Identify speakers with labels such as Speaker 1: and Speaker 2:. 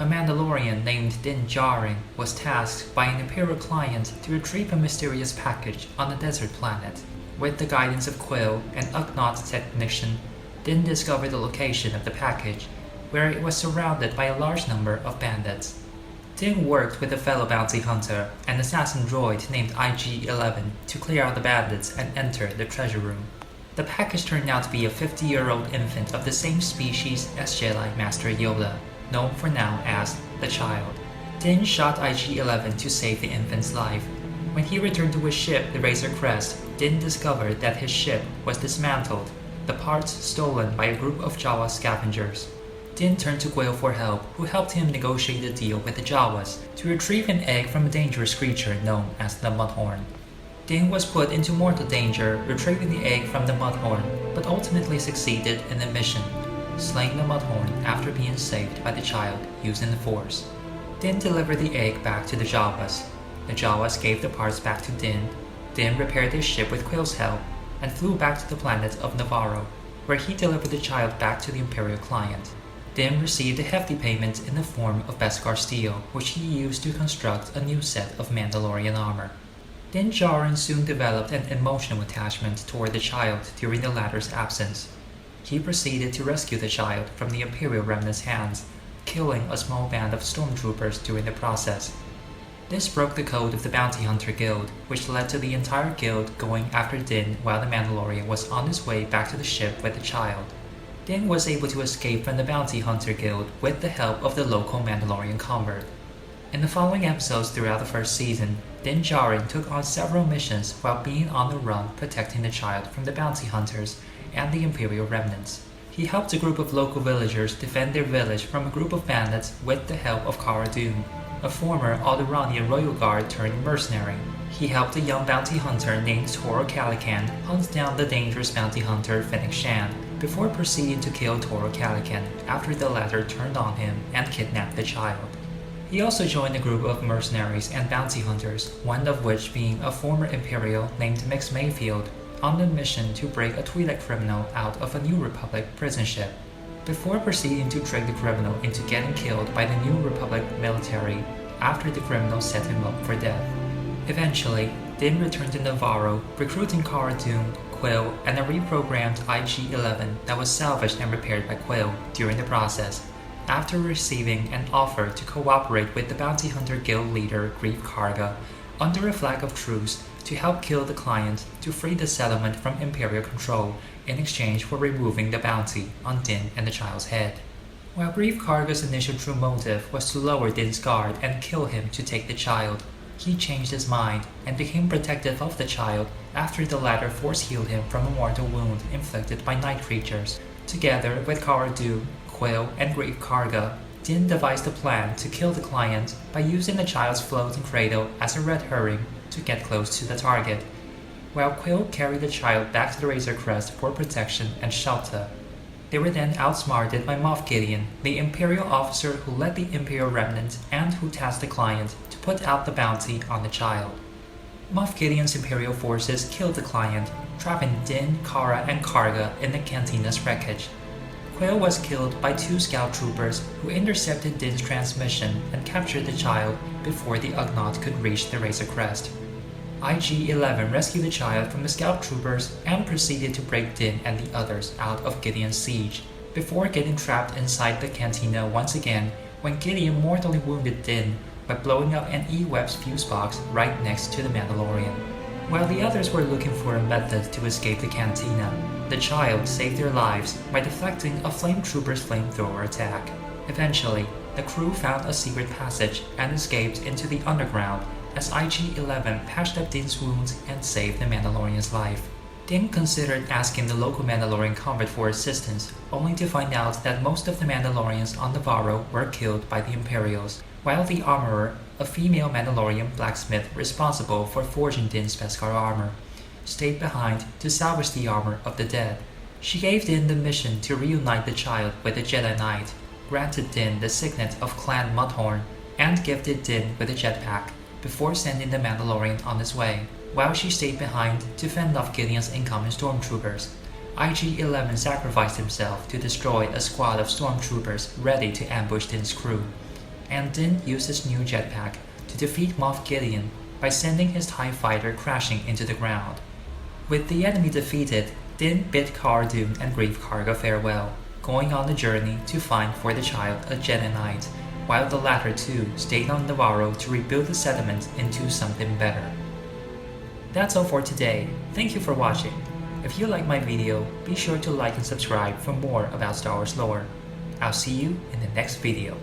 Speaker 1: A Mandalorian named Djarin was tasked by an Imperial client to retrieve a mysterious package on a desert planet. With the guidance of Quill, an Ugnaught technician, Din discovered the location of the package, where it was surrounded by a large number of bandits. Din worked with a fellow bounty hunter, an assassin droid named IG-11, to clear out the bandits and enter the treasure room. The package turned out to be a 50-year-old infant of the same species as Jedi Master Yoda, known for now as the Child. Din shot IG-11 to save the infant's life. When he returned to his ship, the Razor Crest, Din discovered that his ship was dismantled, the parts stolen by a group of Jawa scavengers. Din turned to Quill for help, who helped him negotiate a deal with the Jawas to retrieve an egg from a dangerous creature known as the Mudhorn. Din was put into mortal danger retrieving the egg from the Mudhorn, but ultimately succeeded in the mission, slaying the Mudhorn after being saved by the Child using the Force. Din delivered the egg back to the Jawas. The Jawas gave the parts back to Din. Din repaired his ship with Quill's help and flew back to the planet of Navarro, where he delivered the Child back to the Imperial client. Din received a hefty payment in the form of Beskar steel, which he used to construct a new set of Mandalorian armor. Din Djarin soon developed an emotional attachment toward the Child during the latter's absence. He proceeded to rescue the Child from the Imperial remnant's hands, killing a small band of stormtroopers during the process. This broke the code of the Bounty Hunter Guild, which led to the entire guild going after Din while the Mandalorian was on his way back to the ship with the Child. Din was able to escape from the Bounty Hunter Guild with the help of the local Mandalorian convert. In the following episodes throughout the first season, Din Djarin took on several missions while being on the run protecting the Child from the Bounty Hunters and the Imperial remnants. He helped a group of local villagers defend their village from a group of bandits with the help of Cara Dune, a former Alderaanian royal guard turned mercenary. He helped a young bounty hunter named Toro Calican hunt down the dangerous bounty hunter Fennec Shan, before proceeding to kill Toro Calican after the latter turned on him and kidnapped the Child. He also joined a group of mercenaries and bounty hunters, one of which being a former Imperial named Mix Mayfield, on the mission to break a Twi'lek criminal out of a New Republic prison ship, before proceeding to trick the criminal into getting killed by the New Republic military after the criminal set him up for death. Eventually, Din returned to Navarro, recruiting Cara Dune, Quill, and a reprogrammed IG-11 that was salvaged and repaired by Quill during the process, after receiving an offer to cooperate with the Bounty Hunter Guild leader Greef Karga under a flag of truce to help kill the client to free the settlement from Imperial control in exchange for removing the bounty on Din and the Child's head. While Greef Karga's initial true motive was to lower Din's guard and kill him to take the Child, he changed his mind and became protective of the Child after the latter force-healed him from a mortal wound inflicted by night creatures. Together with Cara Dune, Quill, and Greef Karga, Din devised a plan to kill the client by using the Child's floating cradle as a red herring to get close to the target, while Quill carried the Child back to the Razor Crest for protection and shelter. They were then outsmarted by Moff Gideon, the Imperial officer who led the Imperial remnant and who tasked the client to put out the bounty on the Child. Moff Gideon's Imperial forces killed the client, trapping Din, Cara, and Karga in the Cantina's wreckage. Quill was killed by 2 scout troopers who intercepted Din's transmission and captured the Child before the Ugnaught could reach the Razor Crest. IG-11 rescued the Child from the scout troopers and proceeded to break Din and the others out of Gideon's siege, before getting trapped inside the cantina once again when Gideon mortally wounded Din by blowing up an E-Web's fuse box right next to the Mandalorian. While the others were looking for a method to escape the cantina, the Child saved their lives by deflecting a flame trooper's flamethrower attack. Eventually, the crew found a secret passage and escaped into the underground as IG-11 patched up Din's wounds and saved the Mandalorian's life. Din considered asking the local Mandalorian convert for assistance, only to find out that most of the Mandalorians on Navarro were killed by the Imperials, while the Armorer, a female Mandalorian blacksmith responsible for forging Din's Beskar armor, stayed behind to salvage the armor of the dead. She gave Din the mission to reunite the Child with the Jedi Knight, granted Din the signet of Clan Mudhorn, and gifted Din with a jetpack, before sending the Mandalorian on his way, while she stayed behind to fend off Gideon's incoming stormtroopers. IG-11 sacrificed himself to destroy a squad of stormtroopers ready to ambush Din's crew. and Din used his new jetpack to defeat Moff Gideon by sending his TIE fighter crashing into the ground. With the enemy defeated, Din bid Cara Dune and Greef Karga farewell, going on the journey to find for the child a Jedi Knight, while the latter two stayed on Navarro to rebuild the settlement into something better. That's all for today. Thank you for watching. If you like my video, be sure to like and subscribe for more about Star Wars lore. I'll see you in the next video.